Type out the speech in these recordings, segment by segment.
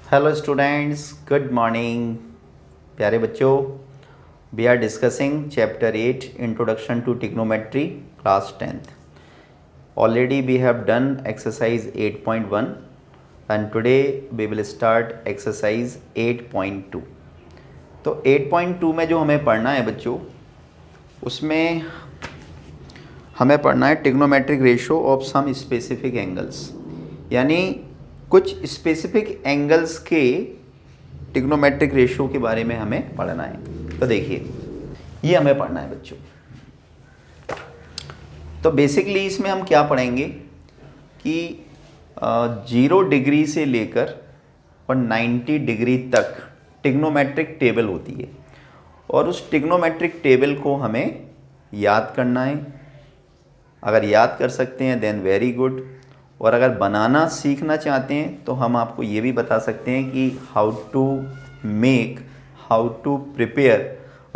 Hello students, good morning. प्यारे बच्चों, we are discussing chapter 8 introduction to trigonometry class 10th. Already we have done exercise 8.1 and today we will start exercise 8.2. तो 8.2 में जो हमें पढ़ना है बच्चों, उसमें हमें पढ़ना है trigonometric ratio of some specific angles, यानी कुछ स्पेसिफिक एंगल्स के ट्रिग्नोमेट्रिक रेशो के बारे में हमें पढ़ना है। तो देखिए, ये हमें पढ़ना है बच्चों। तो बेसिकली इसमें हम क्या पढ़ेंगे कि 0 डिग्री से लेकर और 90 डिग्री तक ट्रिग्नोमेट्रिक टेबल होती है और उस ट्रिग्नोमेट्रिक टेबल को हमें याद करना है। अगर याद कर सकते हैं देन वेरी गुड, और अगर बनाना सीखना चाहते हैं तो हम आपको ये भी बता सकते हैं कि how to prepare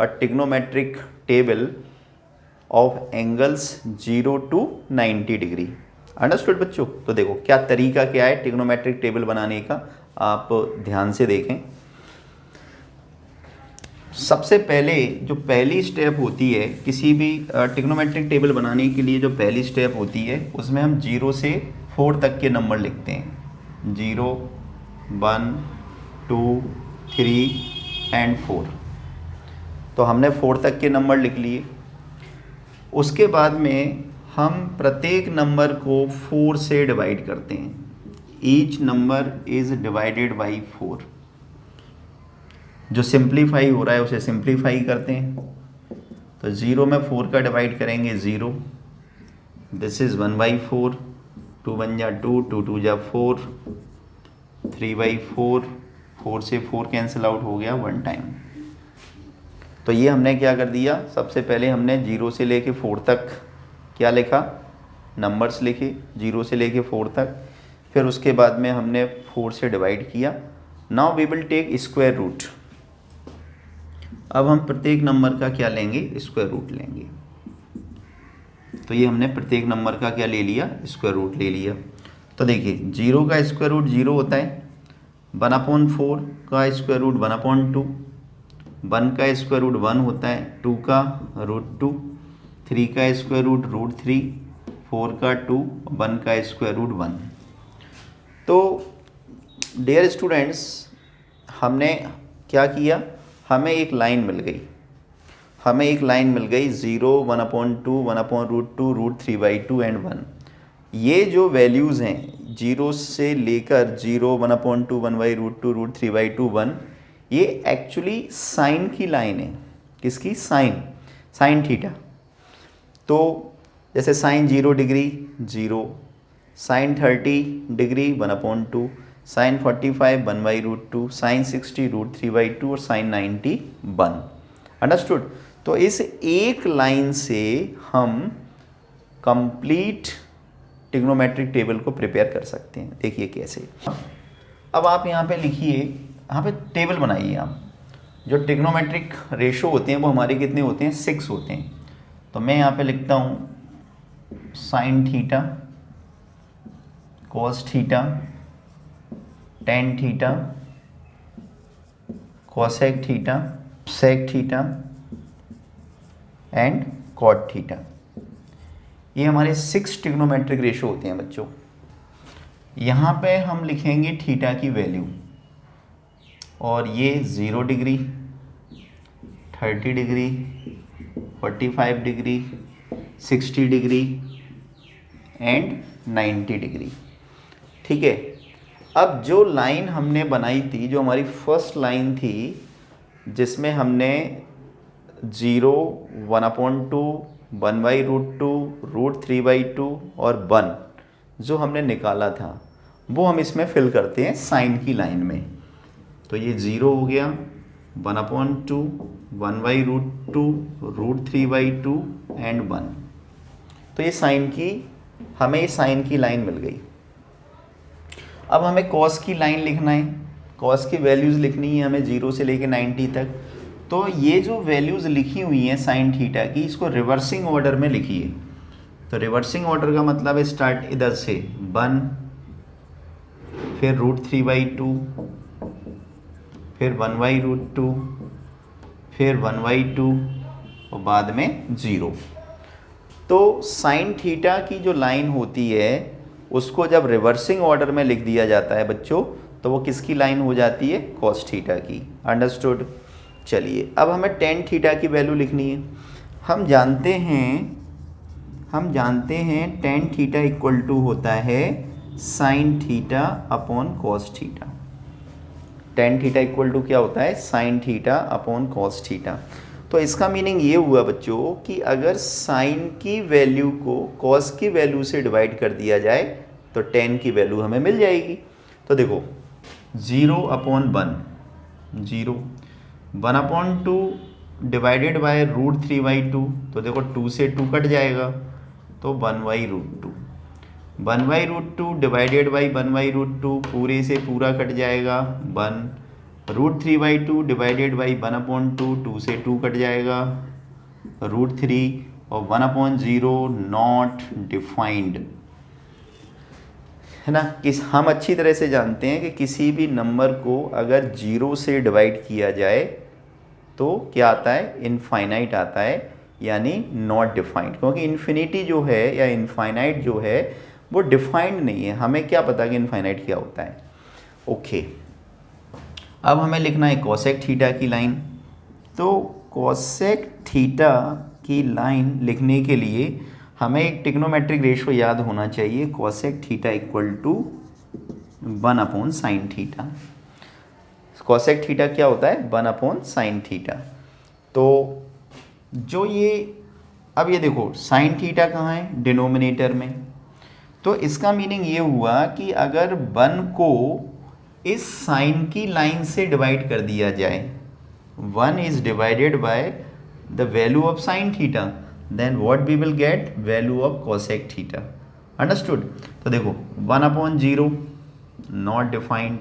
a trigonometric table of angles 0 to 90 degree. Understood बच्चों? तो देखो क्या तरीका क्या है ट्रिग्नोमेट्रिक टेबल बनाने का, आप ध्यान से देखें। सबसे पहले जो पहली स्टेप होती है किसी भी ट्रिग्नोमेट्रिक टेबल बनाने के लिए, जो पहली स्टेप होती है उसमें हम 0 से 4 तक के नंबर लिखते हैं। 0, 1, 2, 3 एंड 4। तो हमने 4 तक के नंबर लिख लिए। उसके बाद में हम प्रत्येक नंबर को 4 से डिवाइड करते हैं। Each number is divided by 4। जो सिंप्लीफाई हो रहा है उसे सिंप्लीफाई करते हैं। तो 0 में 4 का डिवाइड करेंगे 0, दिस इज़ 1/4। 2 1 जा 2, 2 2 जा 4, 3/4। 4 से 4 कैंसिल आउट हो गया 1 टाइम। तो ये हमने क्या कर दिया, सबसे पहले हमने 0 से लेके 4 तक क्या लिखा, नंबर्स लिखे 0 से लेके 4 तक। फिर उसके बाद में हमने 4 से डिवाइड किया। Now we will take square root. अब हम प्रत्येक नंबर का क्या लेंगे, स्क्वायर रूट लेंगे। तो ये हमने प्रत्येक नंबर का क्या ले लिया, स्क्वायर रूट ले लिया। तो देखिए 0 का स्क्वायर रूट 0 होता है, 1/4 का स्क्वायर रूट 1/2, 1 का स्क्वायर रूट 1 होता है, 2 का √2, 3 का स्क्वायर रूट √3, 4 का 2, 1 का स्क्वायर रूट 1। तो डियर स्टूडेंट्स, हमने क्या किया, हमें एक लाइन मिल गई। 0, 1/2, 1/√2, √3/2 एंड 1। ये जो वैल्यूज़ हैं 0 से लेकर 0, 1/2, 1/√2, √3/2, 1, ये एक्चुअली साइन की लाइन है। किसकी? Sine theta. तो जैसे sine 0 degree 0, sine 30 degree 1/2, sine 45 1/√2, sine 60 √3/2 और साइन 90 1। अंडरस्टूड? तो इस एक लाइन से हम कंप्लीट ट्रिग्नोमेट्रिक टेबल को प्रिपेयर कर सकते हैं। देखिए कैसे। अब आप यहाँ पे लिखिए, यहाँ पे टेबल बनाइए आप। जो ट्रिग्नोमेट्रिक रेशो होते हैं वो हमारे कितने होते हैं, 6 होते हैं। तो मैं यहाँ पे लिखता हूँ sine theta, cos theta, tan theta, cosec theta, sec theta and cot theta. ये हमारे 6 ट्रिग्नोमेट्रिक रेशो होते हैं बच्चों। यहाँ पे हम लिखेंगे थीटा की वैल्यू, और ये 0 degree, 30 degree, 45 degree, 60 degree and 90 degree. ठीक है। अब जो लाइन हमने बनाई थी, जो हमारी फर्स्ट लाइन थी, जिसमें हमने 0, 1/2, 1/√2, √3/2 और 1 जो हमने निकाला था, वो हम इसमें फिल करते हैं साइन की लाइन में। तो ये 0 हो गया, 1/2, 1/√2, √3/2 एंड 1। तो ये हमें साइन की लाइन मिल गई। अब हमें कॉस की लाइन लिखना है, कॉस की वैल्यूज़ लिखनी है हमें 0 से लेके 90 तक। तो ये जो वैल्यूज़ लिखी हुई हैं साइन थीटा की, इसको रिवर्सिंग ऑर्डर में लिखिए। तो रिवर्सिंग ऑर्डर का मतलब है स्टार्ट इधर से 1, फिर √3/2, फिर 1/√2, फिर 1/2 और बाद में 0। तो साइन थीटा की जो लाइन होती है उसको जब रिवर्सिंग ऑर्डर में लिख दिया जाता है बच्चों, तो वो किसकी लाइन हो जाती है? कॉस थीटा की। अंडरस्टूड। चलिए अब हमें टेन थीटा की वैल्यू लिखनी है। हम जानते हैं टेन थीटा इक्वल टू होता है sine theta upon cos theta. Tan theta equal to क्या होता है? Sine theta upon cos theta. तो इसका मीनिंग ये हुआ बच्चों कि अगर साइन की वैल्यू को कॉस की वैल्यू से डिवाइड कर दिया जाए तो टेन की वैल्यू हमें मिल जाएगी। तो देखो 0/1, 0, 1/2 डिवाइडेड बाय √3/2, तो देखो 2 से 2 कट जाएगा तो 1/√2, 1/√2 डिवाइडेड बाई 1/√2 पूरे से पूरा कट जाएगा 1, √3/2 डिवाइडेड बाई 1/2, 2 से 2 कट जाएगा √3 और 1/0 नॉट डिफाइंड, है ना। हम अच्छी तरह से जानते हैं कि किसी भी नंबर को अगर 0 से डिवाइड किया जाए तो क्या आता है? इनफाइनाइट आता है, यानी नॉट डिफाइंड। क्योंकि इन्फिनिटी जो है या इनफाइनाइट जो है वो डिफाइंड नहीं है। हमें क्या पता कि इनफाइनाइट क्या होता है। ओके, अब हमें लिखना है कोसेक थीटा की लाइन। तो कोसेक थीटा की लाइन लिखने के लिए हमें एक ट्रिग्नोमेट्रिक रेशो याद होना चाहिए। Cosec theta equal to 1/sin theta. Cosec theta क्या होता है? 1/sin theta. तो जो ये अब ये देखो साइन थीटा कहाँ है? डिनोमिनेटर में। तो इसका मीनिंग ये हुआ कि अगर 1 को इस साइन की लाइन से डिवाइड कर दिया जाए, 1 is divided by the value of sine theta, then what we will get? Value of cosec theta. Understood. तो देखो 1/0 नॉट डिफाइंड,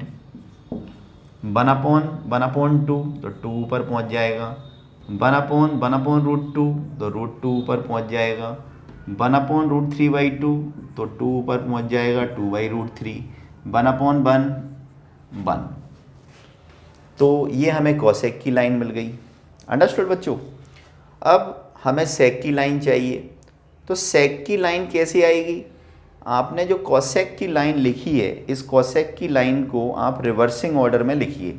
1/2 तो 2 ऊपर पहुंच जाएगा, 1/√2 तो √2 ऊपर पहुंच जाएगा, 1/√3/2 तो 2 ऊपर पहुंच जाएगा 2/√3, 1/1 1। तो ये हमें कोसेक की लाइन मिल गई। अंडरस्टूड बच्चों। अब हमें सेक की लाइन चाहिए। तो सेक की लाइन कैसे आएगी? आपने जो कोसेक की लाइन लिखी है, इस कोसेक की लाइन को आप रिवर्सिंग ऑर्डर में लिखिए।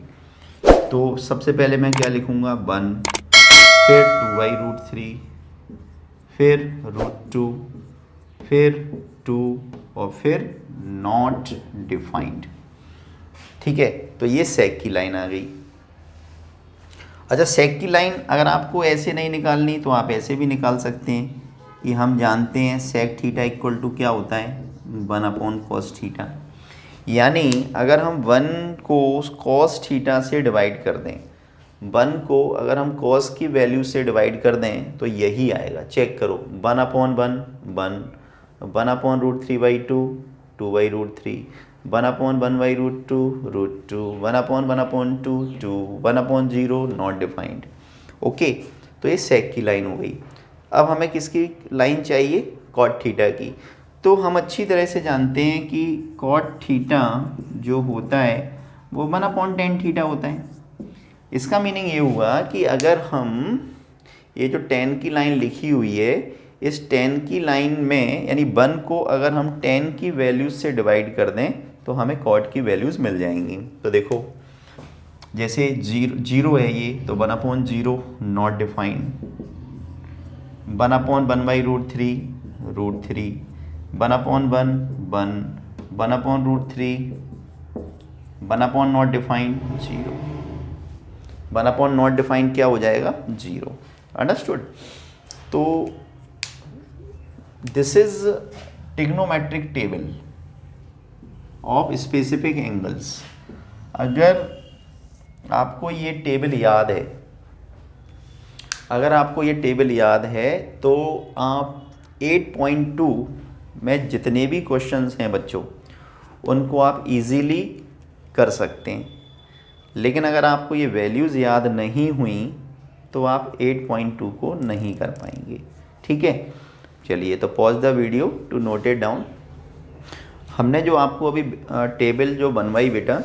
तो सबसे पहले मैं क्या लिखूँगा? 1, फिर 2/√3, फिर √2, फिर 2 और फिर नॉट डिफाइंड। ठीक है, तो ये सेक की लाइन आ गई। अच्छा, सेक की लाइन अगर आपको ऐसे नहीं निकालनी तो आप ऐसे भी निकाल सकते हैं कि हम जानते हैं सेक थीटा इक्वल टू क्या होता है? 1/cos theta. यानी अगर हम 1 को cos थीटा से डिवाइड कर दें, 1 को अगर हम cos की वैल्यू से डिवाइड कर दें तो यही आएगा। चेक करो, 1/1 1, 1/√3/2 2/√3, 1/1/√2 √2, 1/1/2 2, 1/0 नॉट डिफाइंड। ओके, तो ये सेक की लाइन हो गई। अब हमें किसकी लाइन चाहिए? कॉट थीटा की। तो हम अच्छी तरह से जानते हैं कि कॉट थीटा जो होता है वो 1/tan थीटा होता है। इसका मीनिंग ये हुआ कि अगर हम ये जो tan की लाइन लिखी हुई है, इस tan की लाइन में यानी 1 को अगर हम tan की वैल्यूज से डिवाइड कर दें तो हमें कॉट की वैल्यूज़ मिल जाएंगी। तो देखो जैसे 0 है ये, तो 1/0 not defined, 1/1/√3 √3, 1/1 1, 1/√3, 1/ not defined 0, 1/ not defined क्या हो जाएगा? 0। अंडरस्टूड। तो this is trigonometric table of specific angles. अगर आपको ये टेबल याद है, तो आप 8.2 में जितने भी क्वेश्चंस हैं बच्चों उनको आप इजीली कर सकते हैं। लेकिन अगर आपको ये वैल्यूज़ याद नहीं हुई तो आप 8.2 को नहीं कर पाएंगे। ठीक है, चलिए तो pause the video to note it down. हमने जो आपको अभी टेबल जो बनवाई बेटा,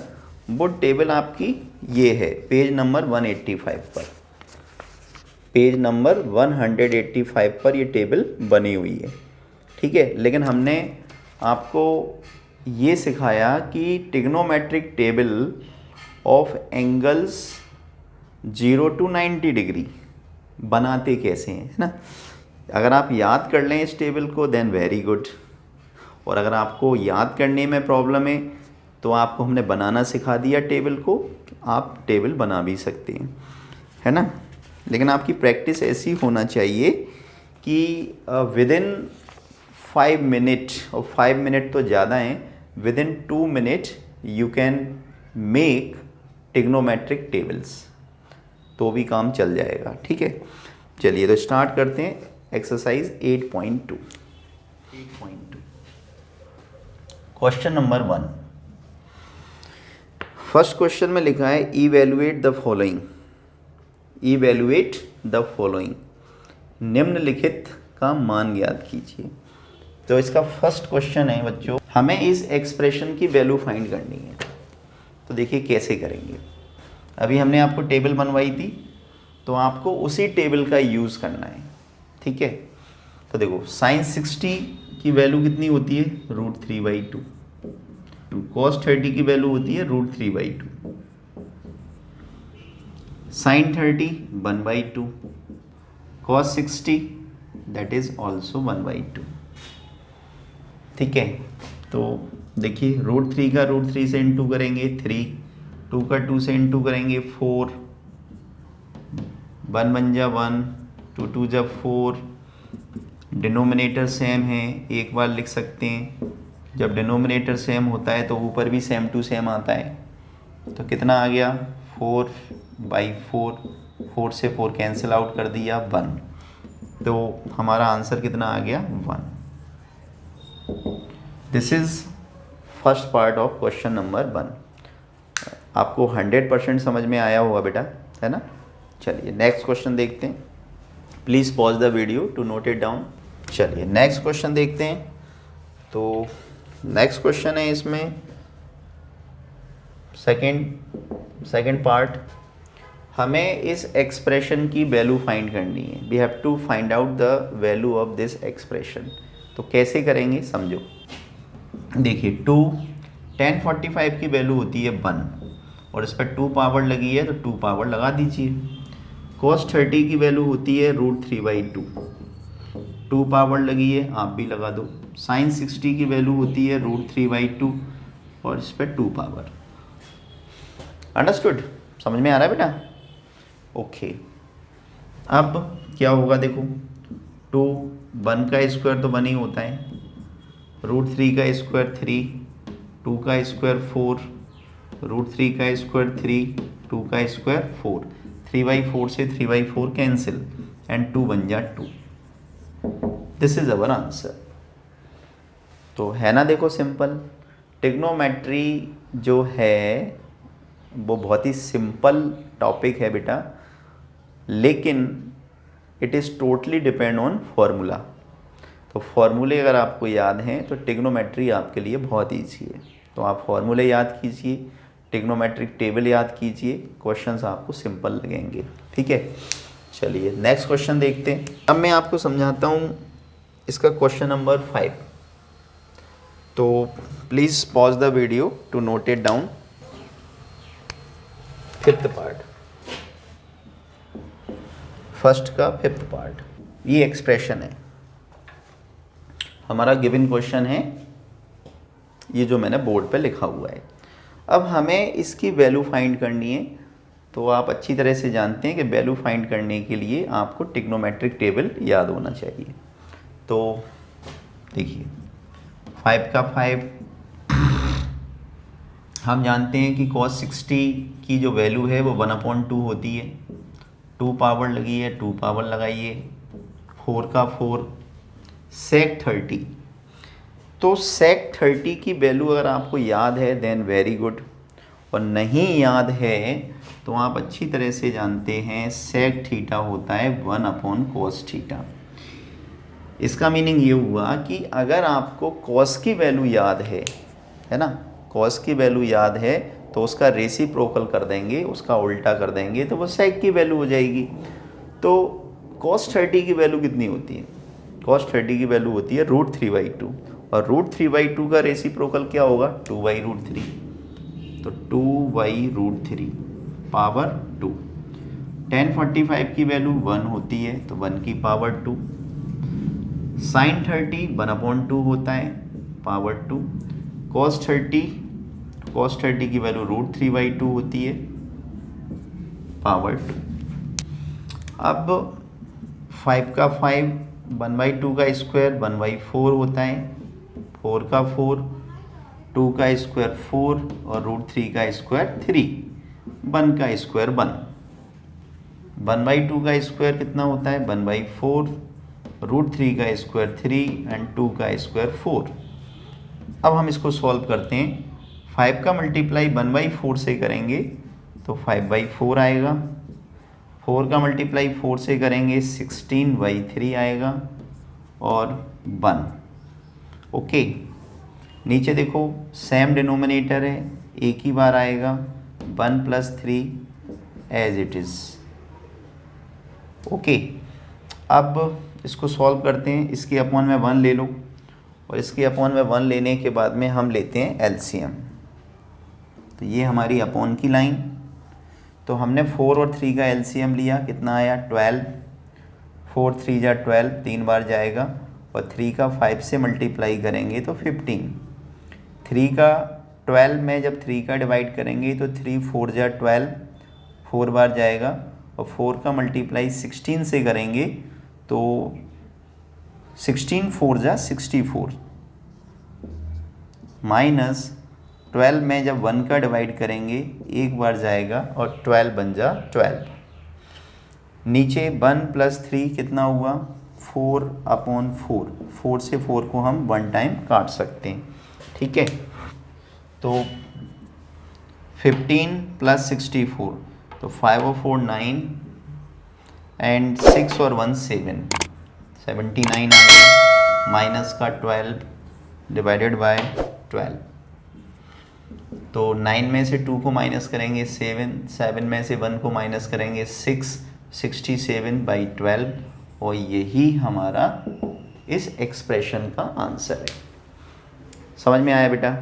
वो टेबल आपकी ये है पेज नंबर 185 पर, पेज नंबर 185 पर ये टेबल बनी हुई है, ठीक है। लेकिन हमने आपको ये सिखाया कि trigonometric table of angles 0 to 90 degree बनाते कैसे हैं, है ना। अगर आप याद कर लें इस टेबल को देन वेरी गुड, और अगर आपको याद करने में प्रॉब्लम है तो आपको हमने बनाना सिखा दिया टेबल को, आप टेबल बना भी सकते हैं, है ना। लेकिन आपकी प्रैक्टिस ऐसी होना चाहिए कि विदिन 5 मिनट, और 5 मिनट तो ज़्यादा हैं, within 2 minute you can make trigonometric tables, तो भी काम चल जाएगा, ठीक है। चलिए तो स्टार्ट करते हैं exercise 8.2। Question number 1, first question में लिखा है evaluate the following, evaluate the following, निम्नलिखित का मान ज्ञात कीजिए। तो इसका फर्स्ट क्वेश्चन है बच्चों, हमें इस एक्सप्रेशन की वैल्यू फाइंड करनी है। तो देखिए कैसे करेंगे। अभी हमने आपको टेबल बनवाई थी, तो आपको उसी टेबल का यूज़ करना है, ठीक है। तो देखो साइन 60 की वैल्यू कितनी होती है, √3/2। cos 30 की वैल्यू होती है √3/2। Sine 30 1/2, cos 60 that is also 1/2, ठीक है। तो देखिए √3 का √3 से इंटू करेंगे 3, 2 का 2 से इंटू करेंगे 4, 1 बन जा 1, 2 2 जा 4, डिनोमिनेटर सेम है, एक बार लिख सकते हैं। जब डिनोमिनेटर सेम होता है तो ऊपर भी सेम टू सेम आता है, तो कितना आ गया 4/4, 4 से 4 कैंसिल आउट कर दिया 1, तो हमारा आंसर कितना आ गया 1। This is first part of question number 1। आपको 100% समझ में आया होगा बेटा, है ना। चलिए नेक्स्ट क्वेश्चन देखते हैं, please pause the video to note it down. चलिए नेक्स्ट क्वेश्चन देखते हैं। तो नेक्स्ट क्वेश्चन है इसमें सेकंड पार्ट, हमें इस एक्सप्रेशन की वैल्यू फाइंड करनी है। We have to find out the value of this expression. तो कैसे करेंगे समझो। देखिए 1045 की वैल्यू होती है 1, और इस पर 2 पावर लगी है तो 2 पावर लगा दीजिए। cos 30 की वैल्यू होती है √3/2, 2 पावर लगी है आप भी लगा दो। साइन 60 की वैल्यू होती है √3/2, और इस पर 2 पावर। अंडरस्टूड, समझ में आ रहा है बेटा, ओके। अब क्या होगा देखो, 2 1 का स्क्वायर तो 1 ही होता है, √3 का स्क्वायर 3, 2 का स्क्वायर 4, √3 का स्क्वायर 3, 2 का स्क्वायर 4, 3/4 से 3/4 कैंसिल एंड 2 बन जा 2। This is our answer. तो है ना, देखो सिंपल। ट्रिग्नोमेट्री जो है वो बहुत ही सिंपल टॉपिक है बेटा, लेकिन it is totally depend on formula. तो फॉर्मूले अगर आपको याद हैं तो ट्रिग्नोमेट्री आपके लिए बहुत ईजी है। तो आप फॉर्मूले याद कीजिए, ट्रिग्नोमेट्रिक टेबल याद कीजिए, क्वेश्चंस आपको सिंपल लगेंगे, ठीक है। चलिए नेक्स्ट क्वेश्चन देखते हैं। अब मैं आपको समझाता हूँ इसका क्वेश्चन नंबर 5। तो please pause the video to note it down. 5th part, first का 5th पार्ट, ये एक्सप्रेशन है हमारा। गिवन क्वेश्चन है ये जो मैंने बोर्ड पे लिखा हुआ है। अब हमें इसकी वैल्यू फाइंड करनी है। तो आप अच्छी तरह से जानते हैं कि वैल्यू फाइंड करने के लिए आपको ट्रिग्नोमेट्रिक टेबल याद होना चाहिए। तो देखिए 5 का 5, हम जानते हैं कि cos 60 की जो वैल्यू है वो 1/2 होती है। 2 पावर लगी है, 2 पावर लगाइए। 4 का 4, sec 30। तो sec 30 की वैल्यू अगर आपको याद है देन वेरी गुड, और नहीं याद है तो आप अच्छी तरह से जानते हैं sec थीटा होता है 1/cos थीटा। इसका मीनिंग ये हुआ कि अगर आपको cos की वैल्यू याद है ना, cos की वैल्यू याद है तो उसका रेसिप्रोकल कर देंगे, उसका उल्टा कर देंगे तो वो सेक की वैल्यू हो जाएगी। तो cos 30 की वैल्यू कितनी होती है? cos 30 की वैल्यू होती है √3/2 और √3/2 का रेसिप्रोकल क्या होगा? 2/√3। तो 2/√3 पावर 2। tan 45 की वैल्यू 1 होती है तो 1 की पावर 2। sin 30 1/2 होता है पावर 2। cos 30 की वैल्यू √3/2 होती है पावर 2। अब 5 का 5 1/2 का स्क्वायर 1/4 होता है, 4 का 4 2 का स्क्वायर 4 और √3 का स्क्वायर 3, 1 का स्क्वायर 1। 1/2 का स्क्वायर कितना होता है? 1/4, √3 का स्क्वायर 3 एंड 2 का स्क्वायर 4। अब हम इसको सॉल्व करते हैं। 5 का मल्टीप्लाई 1/4 से करेंगे तो 5/4 आएगा। 4 का मल्टीप्लाई 4 से करेंगे 16/3 आएगा और 1। ओके, नीचे देखो सेम डिनोमिनेटर है, एक ही बार आएगा 1 + 3 एज इट इज़। ओके, अब इसको सॉल्व करते हैं। इसके अपॉन में 1 ले लो और इसके अपॉन में 1 लेने के बाद में हम लेते हैं एलसीएम। तो ये हमारी अपॉन की लाइन। तो हमने 4 और 3 का एलसीएम लिया, कितना आया? 12। 4 3 जा 12, 3 बार जाएगा और 3 का 5 से मल्टीप्लाई करेंगे तो 15। 3 का 12 में जब 3 का डिवाइड करेंगे तो 3 4 जा 12, 4 बार जाएगा और 4 का मल्टीप्लाई 16 से करेंगे तो 16 4 जा 64 माइनस 12 में जब 1 का डिवाइड करेंगे एक बार जाएगा और 12 बन जा 12। नीचे 1 + 3 कितना हुआ? 4/4। 4 से 4 को हम 1 टाइम काट सकते हैं, ठीक है। तो 15 + 64 तो 5 और 4 9 एंड 6 और 1 7, 79 आ गया माइनस का 12 डिवाइडेड बाय 12। तो 9 में से 2 को माइनस करेंगे 7, 7 में से 1 को माइनस करेंगे 6, 67/12 और यही हमारा इस एक्सप्रेशन का आंसर है। समझ में आया बेटा?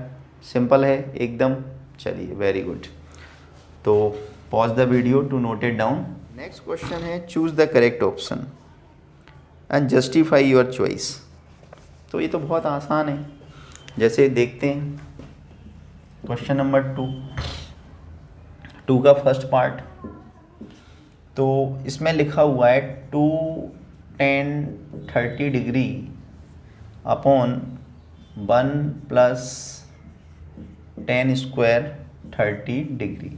सिंपल है एकदम। चलिए, वेरी गुड। तो pause the video to note it down. Next question है choose the correct option and justify your choice. तो ये तो बहुत आसान है, जैसे देखते हैं क्वेश्चन नंबर 2 का फर्स्ट पार्ट। तो इसमें लिखा हुआ है 2 tan 30 degree upon 1 + tan square 30 degree,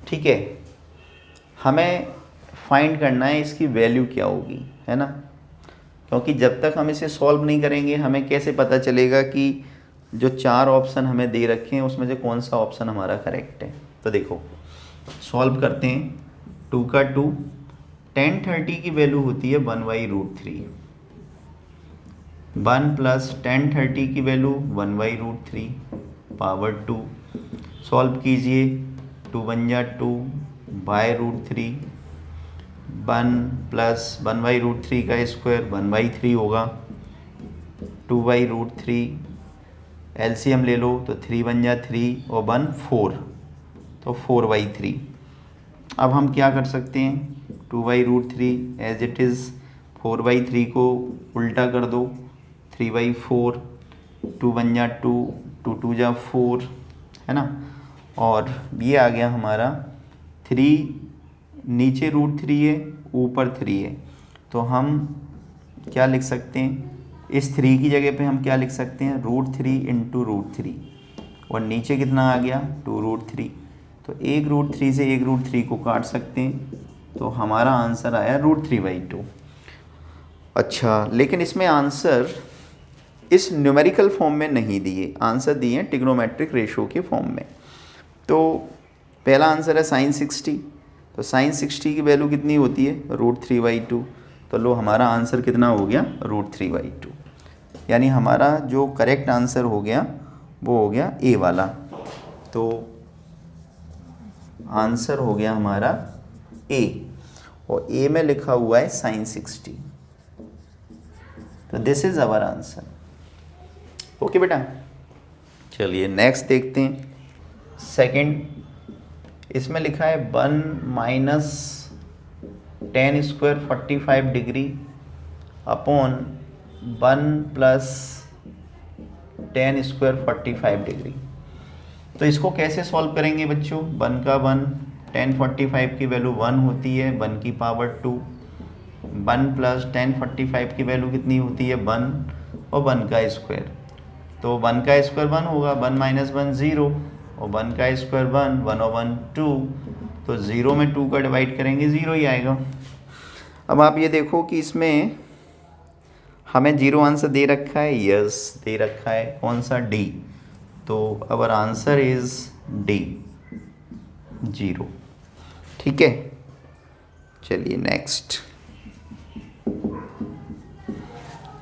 ठीक है। हमें फाइंड करना है इसकी वैल्यू क्या होगी, है ना, क्योंकि जब तक हम इसे सॉल्व नहीं करेंगे हमें कैसे पता चलेगा कि जो 4 ऑप्शन हमें दे रखे हैं उसमें से कौन सा ऑप्शन हमारा करेक्ट है। तो देखो सॉल्व करते हैं। 2 का 2 tan 30 की वैल्यू होती है 1/√3, 1 + tan 30 की वैल्यू 1/√3 पावर 2। सॉल्व कीजिए, 2 1 जा 2 /√3, 1 + 1/√3 का स्क्वायर 1/3 होगा, 2/√3 एलसीएम ले लो तो 3 1 जा 3 और 1 4 तो 4/3। अब हम क्या कर सकते हैं? 2/√3 एज इट इज़, 4/3 को उल्टा कर दो, 3/4, 2 1 जा 2, 2 2 जा 4, है ना। और ये आ गया हमारा 3, नीचे √3 है ऊपर 3 है, तो हम क्या लिख सकते हैं? इस 3 की जगह पे हम क्या लिख सकते हैं? √3 × √3 और नीचे कितना आ गया? 2√3। तो एक √3 से एक √3 को काट सकते हैं, तो हमारा आंसर आया √3/2। अच्छा, लेकिन इसमें आंसर इस न्यूमेरिकल फॉर्म में नहीं दिए, आंसर दिए हैं ट्रिग्नोमेट्रिक रेशो के फॉर्म में। तो पहला आंसर है sin 60। तो sin 60 की वैल्यू कितनी होती है? √3/2। तो लो हमारा आंसर कितना हो गया? √3/2। यानी हमारा जो करेक्ट आंसर हो गया वो हो गया ए वाला। तो आंसर हो गया हमारा ए, और ए में लिखा हुआ है sin 60। तो this is our answer. Okay बेटा, चलिए नेक्स्ट देखते हैं। सेकंड, इसमें लिखा है 1 minus 10 square 45 degree upon 1 plus 10 square 45 degree. तो इसको कैसे सॉल्व करेंगे बच्चों? 1 का 1, 10 45 की वैल्यू 1 होती है, 1 की पावर 2, 1 प्लस 10 45 की वैल्यू कितनी होती है? 1, और 1 का स्क्वायर, तो 1 का स्क्वायर 1 होगा, 1 माइनस 1 0, और 1 का स्क्वायर 1, 1 और 1 2, तो 0 में 2 का डिवाइड करेंगे 0 ही आएगा। अब आप ये देखो कि इसमें हमें 0 आंसर दे रखा है, यस दे रखा है, कौन सा? डी। तो अवर आंसर इज डी, 0। ठीक है, चलिए नेक्स्ट।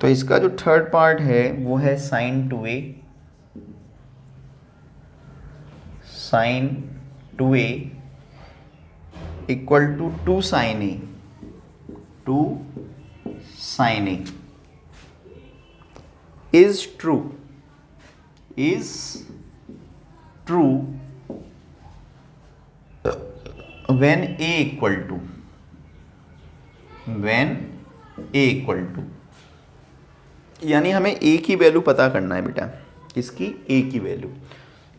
तो इसका जो थर्ड पार्ट है वो है sin 2a। sin 2a equal to 2 sin a, 2 sin a is true when a equal to यानी हमें a की वैल्यू पता करना है बेटा। किसकी? a की वैल्यू।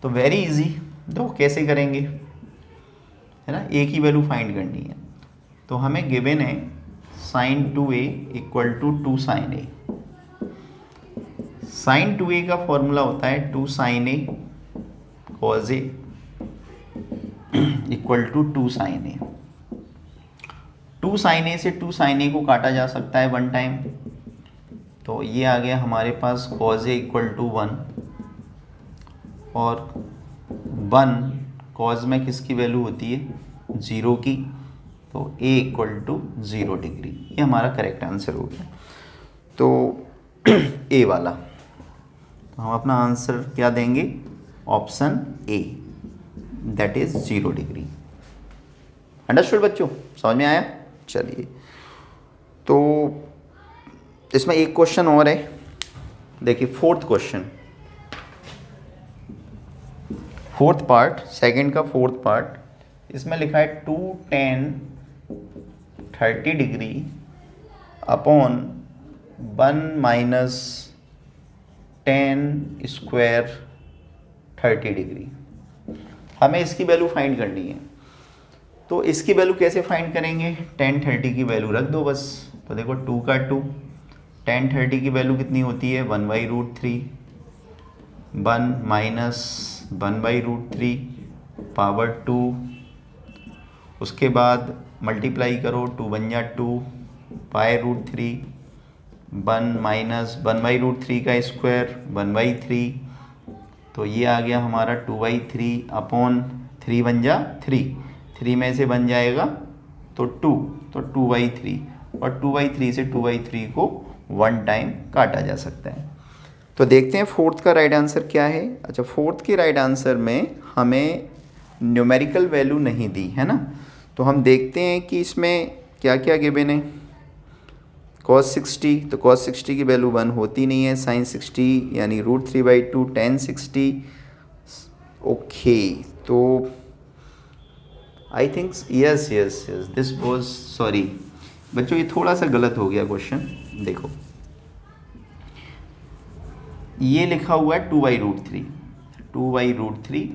तो वेरी इजी, देखो कैसे करेंगे, है ना, a की वैल्यू फाइंड करनी है। तो हमें गिवन है sin 2a equal to 2 sin a। sin 2a का फॉर्मूला होता है 2 sin a cos a equal to 2 sin a। 2 sin a से 2 sin a को काटा जा सकता है 1 टाइम, तो ये आ गया हमारे पास cos a इक्वल टू 1, और 1 cos में किसकी वैल्यू होती है? 0 की, तो a इक्वल टू 0 डिग्री। ये हमारा करेक्ट आंसर हो गया। तो a वाला, तो हम अपना आंसर क्या देंगे? Option A, that is 0 degree. Understood बच्चों, समझ में आया? चलिए, तो इसमें एक क्वेश्चन और है, देखिए fourth question, fourth part, second का फोर्थ पार्ट। इसमें लिखा है 2 tan 30 degree upon 1 minus 10 square 30 degree. हमें इसकी वैल्यू फाइंड करनी है। तो इसकी वैल्यू कैसे फाइंड करेंगे? tan 30 की वैल्यू रख दो बस। तो देखो 2 का 2, tan 30 की वैल्यू कितनी होती है? 1/√3, 1 माइनस 1/√3 पावर 2, उसके बाद मल्टीप्लाई करो, 2 बन जा 2 √3, 1 माइनस 1/√3 का स्क्वायर 1/3, तो ये आ गया हमारा 2/3 अपॉन 3 बन जा 3 में से बन जाएगा तो 2, तो 2/3, और 2/3 से 2/3 को 1 टाइम काटा जा सकता है। तो देखते हैं फोर्थ का राइट आंसर क्या है। अच्छा, फोर्थ के राइट आंसर में हमें न्यूमेरिकल वैल्यू नहीं दी है ना, तो हम देखते हैं कि इसमें क्या क्या गिवन है। cos 60, तो cos 60 की वैल्यू 1 होती नहीं है, sin 60 यानी √3/2 tan 60। ओके, तो I think yes this was, sorry बच्चों ये थोड़ा सा गलत हो गया क्वेश्चन। देखो ये लिखा हुआ है 2/√3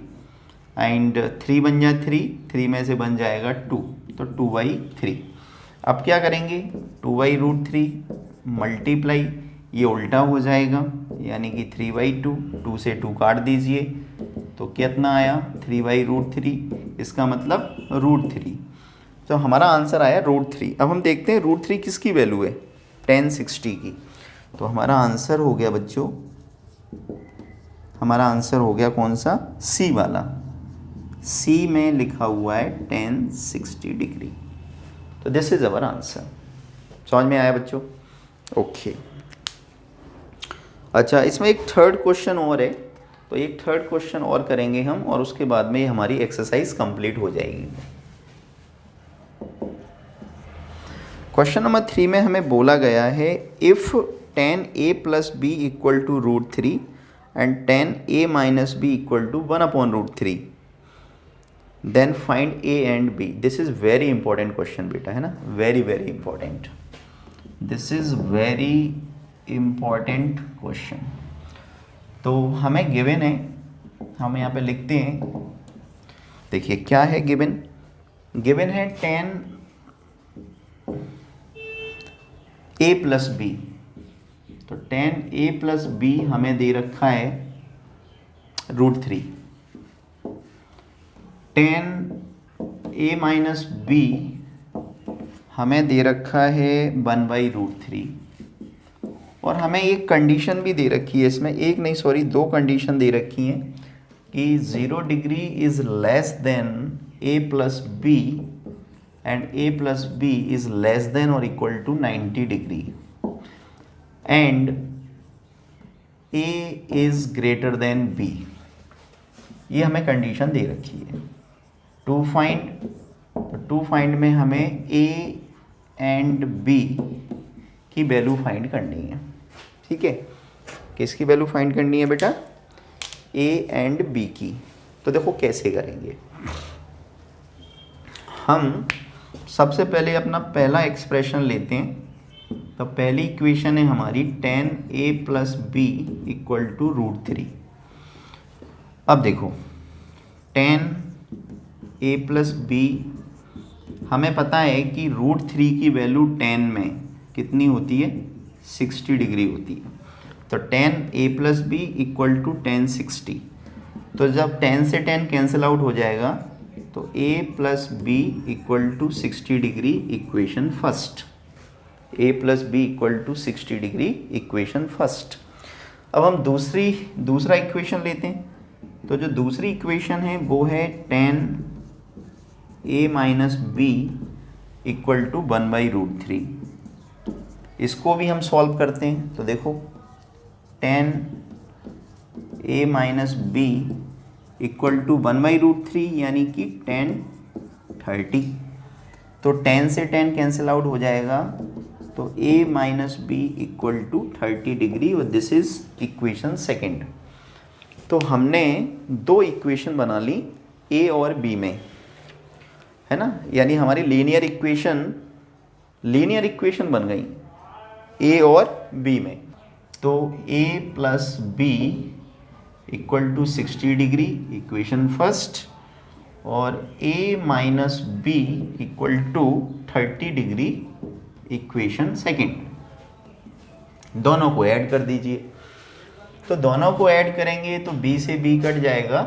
एंड 3 बन जा 3 में से बन जाएगा 2, तो 2/3। अब क्या करेंगे? 2/√3 मल्टीप्लाई, ये उल्टा हो जाएगा यानी कि 3/2, 2 से 2 काट दीजिए, तो कितना आया? 3/√3, इसका मतलब √3। तो हमारा आंसर आया √3। अब हम देखते हैं √3 किसकी वैल्यू है? tan 60 की। तो हमारा आंसर हो गया बच्चों, हमारा आंसर हो गया कौन सा? सी वाला। सी में लिखा हुआ है tan 60 डिग्री। तो दिस इज अवर आंसर। समझ में आया बच्चों? ओके। अच्छा, इसमें एक थर्ड क्वेश्चन और है, तो तो एक थर्ड क्वेश्चन और करेंगे हम और उसके बाद में हमारी एक्सरसाइज कंप्लीट हो जाएगी। क्वेश्चन नंबर 3 में हमें बोला गया है if tan a plus B equal to √3 and tan a minus B equal to 1/√3 then find a and b। This is very important question बेटा, है ना, very very important. This is very important question. तो हमें given है, हम यहाँ पे लिखते हैं, देखिए क्या है गिवन। गिवन है tan a प्लस बी, तो tan a प्लस बी हमें दे रखा है √3, tan a माइनस बी हमें दे रखा है 1/√3 और हमें एक कंडीशन भी दे रखी है इसमें, एक नहीं सॉरी 2 कंडीशन दे रखी हैं कि 0 degree is less than a plus B and a plus b is less than or equal to 90 degree and a is greater than b। ये हमें कंडीशन दे रखी है। टू फाइंड में हमें a एंड b की वैल्यू फाइंड करनी है। ठीक है, किसकी वैल्यू फाइंड करनी है बेटा? a एंड b की। तो देखो कैसे करेंगे हम। सबसे पहले अपना पहला एक्सप्रेशन लेते हैं। तो पहली इक्वेशन है हमारी tan a plus B equal to √3। अब देखो tan a प्लस बी हमें पता है कि √3 की वैल्यू tan में कितनी होती है? 60 डिग्री होती है। तो tan a plus B equal to tan 60। तो जब tan से tan कैंसिल आउट हो जाएगा तो a plus B equal to 60 degree equation first. a plus B equal to 60 degree equation first. अब हम दूसरा इक्वेशन लेते हैं। तो जो दूसरी इक्वेशन है वो है tan a minus B equal to 1/√3। इसको भी हम सॉल्व करते हैं। तो देखो tan a minus B equal to 1/√3 यानी कि tan 30। तो tan से tan कैंसिल आउट हो जाएगा तो a minus B equal to 30 degree और दिस इज इक्वेशन सेकेंड। तो हमने 2 इक्वेशन बना ली a और b में, है ना, यानी हमारी लीनियर इक्वेशन बन गई a और b में। तो a plus B equal to 60 degree equation first और a minus B equal to 30 degree equation second. दोनों को ऐड कर दीजिए। तो दोनों को ऐड करेंगे तो b से b कट जाएगा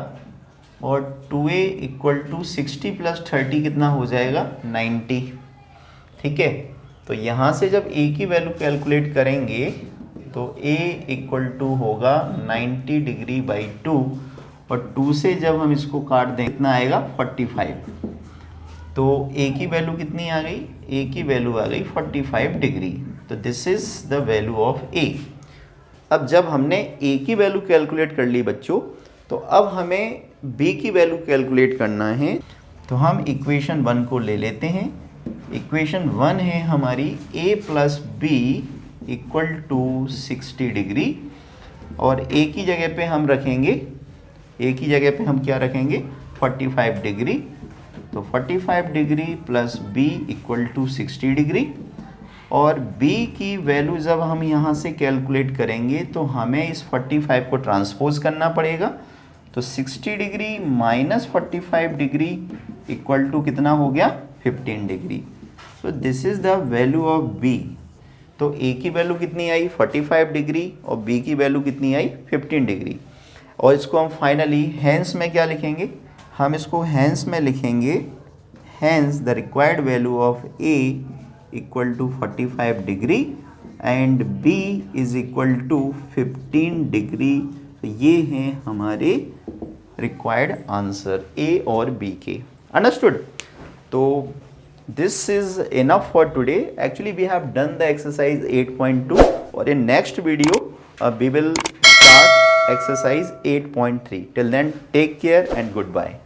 और 2a इक्वल टू 60 प्लस 30 कितना हो जाएगा? 90। ठीक है, तो यहाँ से जब a की वैल्यू कैलकुलेट करेंगे तो a इक्वल टू होगा 90 डिग्री बाई 2 और 2 से जब हम इसको काट दें कितना आएगा? 45। तो a की वैल्यू कितनी आ गई? a की वैल्यू आ गई 45 डिग्री। तो this is the value of a। अब जब हमने a की वैल्यू कैलकुलेट कर ली बच्चों, तो अब हमें b की वैल्यू कैलकुलेट करना है। तो हम इक्वेशन 1 को ले लेते हैं। इक्वेशन 1 है हमारी a plus B equal to 60 degree और a की जगह पे हम रखेंगे, a की जगह पे हम क्या रखेंगे? 45 डिग्री। तो 45 degree plus b equal to 60 degree और b की वैल्यू जब हम यहाँ से कैलकुलेट करेंगे तो हमें इस 45 को ट्रांसपोज करना पड़ेगा। तो 60 degree minus 45 degree equal to कितना हो गया? 15 degree. So this is the value of b। तो a की वैल्यू कितनी आई? 45 डिग्री और b की वैल्यू कितनी आई? 15 डिग्री। और इसको हम फाइनली हैंस में क्या लिखेंगे? हम इसको हैंस में लिखेंगे, hence the required value of a equal to 45 degree and b is equal to 15 degree. तो ये हैं हमारे रिक्वायर्ड आंसर a और b के। अंडरस्टूड? तो this is enough for today. Actually we have done the exercise 8.2 or in next video we will start exercise 8.3. Till then, take care and goodbye.